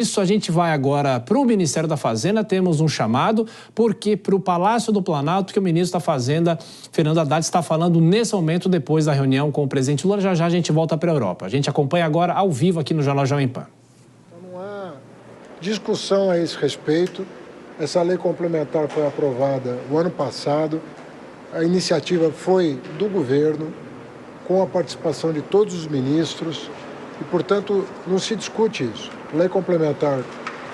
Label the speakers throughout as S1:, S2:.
S1: Isso, a gente vai agora para o Ministério da Fazenda, temos um chamado, porque para o Palácio do Planalto, que o ministro da Fazenda, Fernando Haddad, está falando nesse momento, depois da reunião com o presidente Lula. Já já a gente volta para a Europa. A gente acompanha agora ao vivo aqui no Jornal Jovem Pan.
S2: Então, não há discussão a esse respeito. Essa lei complementar foi aprovada o ano passado. A iniciativa foi do governo, com a participação de todos os ministros, e, portanto, não se discute isso. A lei complementar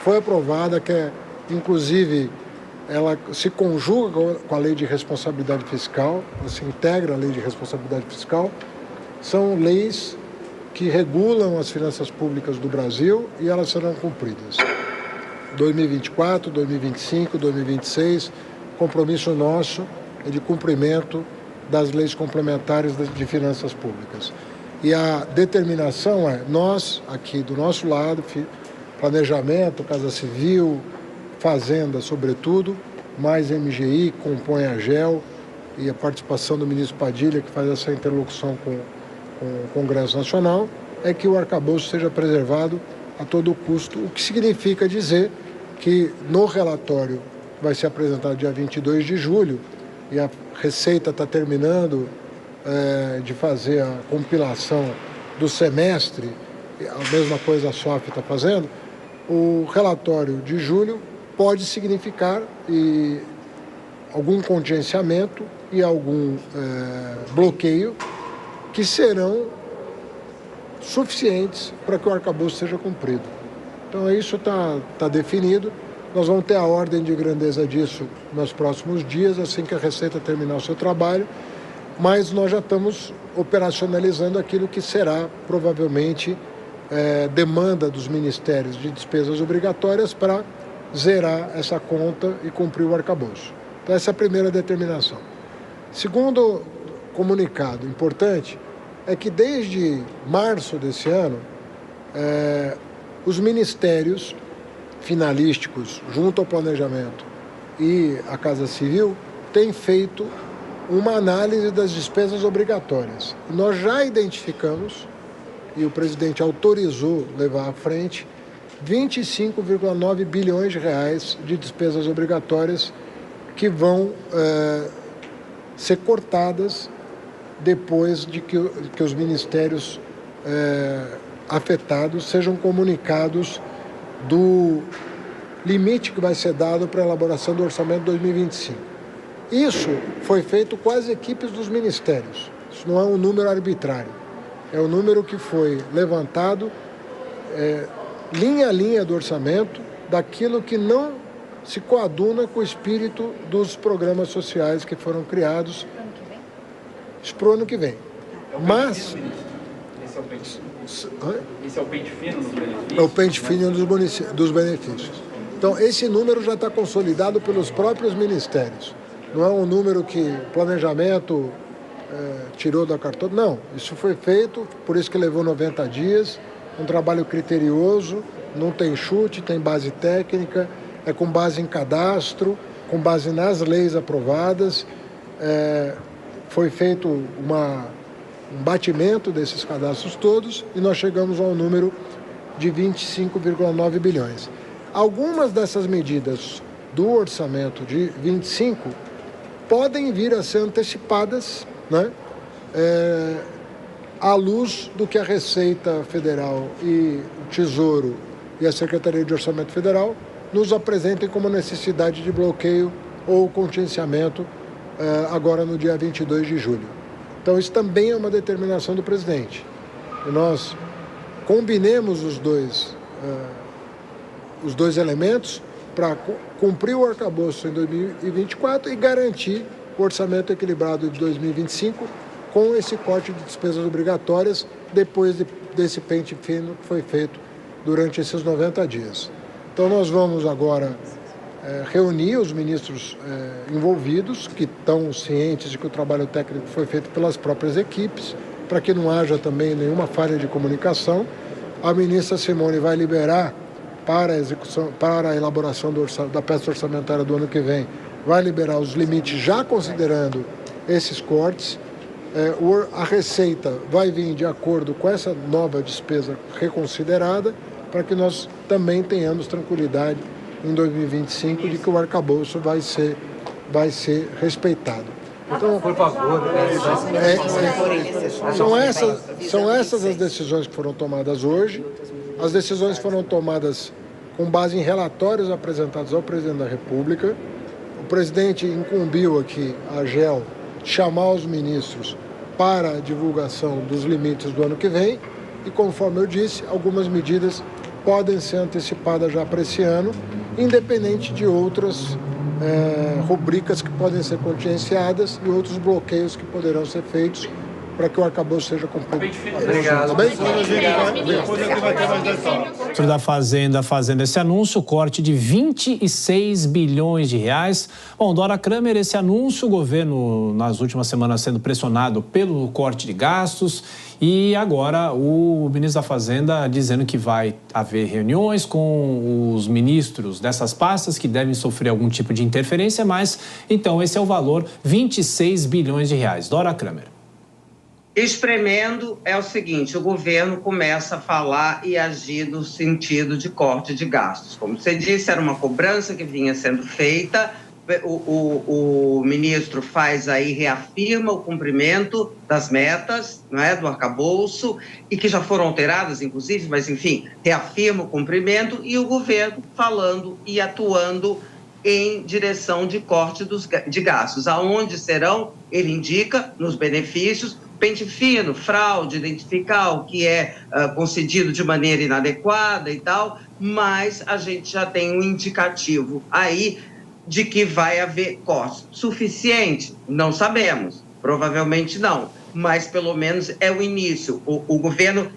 S2: foi aprovada, que inclusive ela se conjuga com a lei de responsabilidade fiscal, ela se integra à lei de responsabilidade fiscal. São leis que regulam as finanças públicas do Brasil e elas serão cumpridas. 2024, 2025, 2026, compromisso nosso é de cumprimento das leis complementares de finanças públicas. E a determinação é, nós, aqui do nosso lado, planejamento, Casa Civil, Fazenda, sobretudo, mais MGI, compõe a AGEL e a participação do ministro Padilha, que faz essa interlocução com o Congresso Nacional, é que o arcabouço seja preservado a todo custo, o que significa dizer que no relatório que vai ser apresentado dia 22 de julho, e a Receita está terminando de fazer a compilação do semestre, a mesma coisa a SOF está fazendo, o relatório de julho pode significar algum contingenciamento e algum bloqueio que serão suficientes para que o arcabouço seja cumprido. Então isso está definido. Nós vamos ter a ordem de grandeza disso nos próximos dias, assim que a Receita terminar o seu trabalho, mas nós já estamos operacionalizando aquilo que será, provavelmente, demanda dos ministérios de despesas obrigatórias para zerar essa conta e cumprir o arcabouço. Então, essa é a primeira determinação. Segundo comunicado importante é que desde março desse ano, os ministérios finalísticos, junto ao planejamento e à Casa Civil, têm feito uma análise das despesas obrigatórias. Nós já identificamos, e o presidente autorizou levar à frente, 25,9 bilhões de reais de despesas obrigatórias que vão ser cortadas depois de que os ministérios afetados sejam comunicados do limite que vai ser dado para a elaboração do orçamento de 2025. Isso foi feito com as equipes dos ministérios. Isso não é um número arbitrário. É um número que foi levantado linha a linha do orçamento daquilo que não se coaduna com o espírito dos programas sociais que foram criados para o ano que vem. Mas...
S3: Esse é o pente fino dos benefícios?
S2: É o pente fino dos benefícios. Então, esse número já está consolidado pelos próprios ministérios. Não é um número que o planejamento tirou da cartola. Não, isso foi feito, por isso que levou 90 dias, um trabalho criterioso, não tem chute, tem base técnica, é com base em cadastro, com base nas leis aprovadas. Foi feito um batimento desses cadastros todos e nós chegamos ao número de 25,9 bilhões. Algumas dessas medidas do orçamento de 25 podem vir a ser antecipadas, né, à luz do que a Receita Federal e o Tesouro e a Secretaria de Orçamento Federal nos apresentem como necessidade de bloqueio ou contingenciamento agora no dia 22 de julho. Então, isso também é uma determinação do presidente. E nós combinemos os dois elementos para cumprir o arcabouço em 2024 e garantir o orçamento equilibrado de 2025 com esse corte de despesas obrigatórias depois desse pente fino que foi feito durante esses 90 dias. Então, nós vamos agora reunir os ministros envolvidos, que estão cientes de que o trabalho técnico foi feito pelas próprias equipes, para que não haja também nenhuma falha de comunicação. A ministra Simone vai liberar para a execução, para a elaboração da peça orçamentária do ano que vem, vai liberar os limites já considerando esses cortes. A Receita vai vir de acordo com essa nova despesa reconsiderada para que nós também tenhamos tranquilidade em 2025 de que o arcabouço vai ser respeitado. Então,
S4: por favor,
S2: são essas as decisões que foram tomadas hoje. As decisões foram tomadas com base em relatórios apresentados ao presidente da República. O presidente incumbiu aqui a AGEL chamar os ministros para a divulgação dos limites do ano que vem e, conforme eu disse, algumas medidas podem ser antecipadas já para esse ano, independente de outras rubricas que podem ser contingenciadas e outros bloqueios que poderão ser feitos para que o arcabouço seja cumprido.
S4: Obrigado.
S2: Tá bem?
S1: O ministro da Fazenda fazendo esse anúncio, corte de 26 bilhões de reais. Bom, Dora Kramer, esse anúncio, o governo nas últimas semanas sendo pressionado pelo corte de gastos e agora o ministro da Fazenda dizendo que vai haver reuniões com os ministros dessas pastas que devem sofrer algum tipo de interferência, mas então esse é o valor, 26 bilhões de reais. Dora Kramer.
S5: Espremendo é o seguinte, o governo começa a falar e agir no sentido de corte de gastos. Como você disse, era uma cobrança que vinha sendo feita, o ministro faz aí, reafirma o cumprimento das metas, não é, do arcabouço, e que já foram alteradas, inclusive, mas enfim, reafirma o cumprimento e o governo falando e atuando em direção de corte de gastos. Aonde serão, ele indica, nos benefícios, pente fino, fraude, identificar o que é concedido de maneira inadequada e tal, mas a gente já tem um indicativo aí de que vai haver corte. Suficiente? Não sabemos, provavelmente não, mas pelo menos é o início. O governo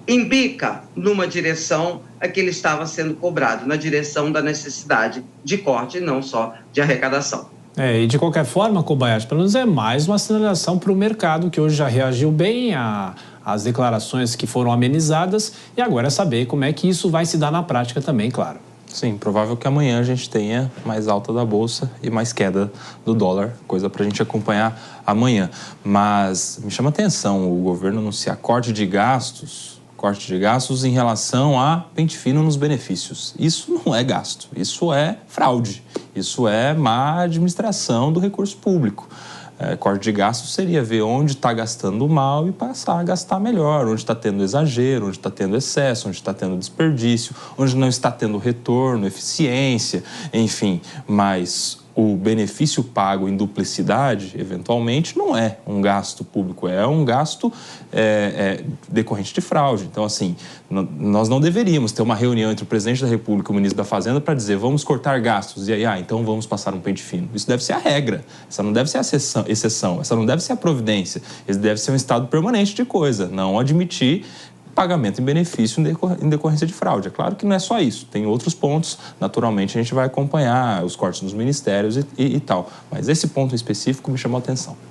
S5: embica numa direção a que ele estava sendo cobrado, na direção da necessidade de corte e não só de arrecadação.
S1: E de qualquer forma, Kobayashi, pelo menos é mais uma sinalização para o mercado, que hoje já reagiu bem às declarações que foram amenizadas, e agora é saber como é que isso vai se dar na prática também, claro.
S6: Sim, provável que amanhã a gente tenha mais alta da Bolsa e mais queda do dólar, coisa para a gente acompanhar amanhã. Mas me chama a atenção o governo anunciar corte de gastos em relação a pente fino nos benefícios. Isso não é gasto, isso é fraude, isso é má administração do recurso público. Corte de gastos seria ver onde está gastando mal e passar a gastar melhor, onde está tendo exagero, onde está tendo excesso, onde está tendo desperdício, onde não está tendo retorno, eficiência, enfim, mas o benefício pago em duplicidade, eventualmente, não é um gasto público, é um gasto decorrente de fraude. Então, assim, nós não deveríamos ter uma reunião entre o presidente da República e o ministro da Fazenda para dizer vamos cortar gastos e aí, então vamos passar um pente fino. Isso deve ser a regra, essa não deve ser a exceção, essa não deve ser a providência, esse deve ser um estado permanente de coisa, não admitir pagamento em benefício em decorrência de fraude. É claro que não é só isso, tem outros pontos, naturalmente a gente vai acompanhar os cortes nos ministérios e tal, mas esse ponto específico me chamou a atenção.